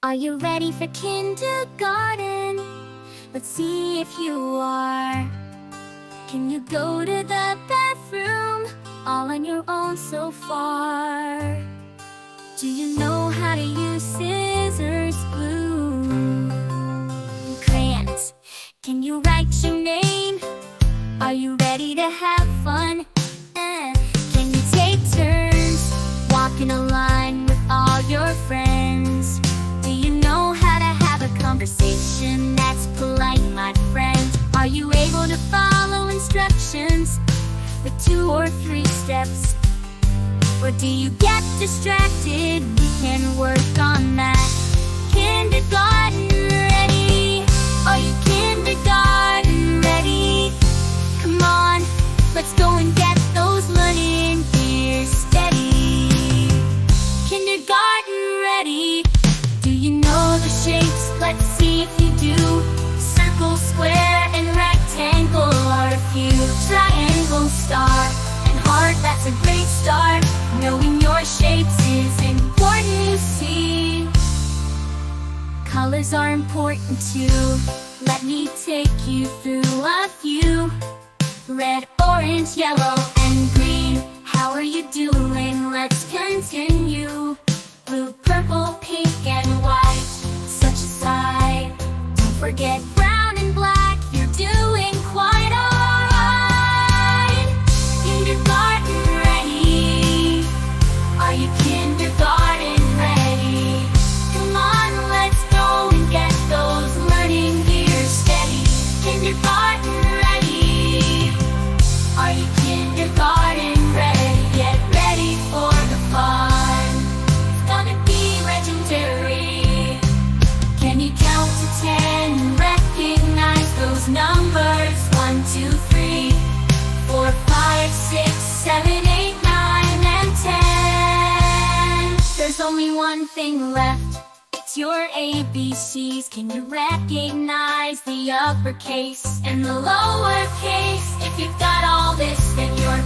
Are you ready for kindergarten? Let's see if you are. Can you go to the bathroom all on your own so far? Do you know how to use scissors, glue, and crayons? Can you write your name? Are you ready to have fun? Can you take turns walking a line with all your friends? Do you know how to have a conversation that's polite, my friend? Are you able to follow instructions with 2 or 3 steps? Or do you get distracted? We can work on that. Kindergarten ready? Are you kindergarten ready? Come on, let's go and get those learning gears steady. Kindergarten ready? Do you know the shapes? Let's see if you do. Circle, square, and rectangle are a few. Triangle, star, and heart, that's a great start. Knowing your shapes is important, you see. Colors are important too. Let me take you through a few. Red, orange, yellow, and green. How are you doing? Let's continue. Blue, purple, pink, and white. Such a sight. Don't forget brown and black. You're doing quite alright. Kindergarten ready? Are you kindergarten ready? Come on, let's go and get those learning gears steady. Kindergarten ready? Are you kindergarten ready? Get ready for the fun. It's gonna be legendary. Can you count to 10? Recognize those numbers? 1, 2, 3, 4, 5, 6, 7, 8, 9, and 10. There's only one thing left. It's your ABCs. Can you recognize the uppercase and the lowercase? If you've got all this, then you're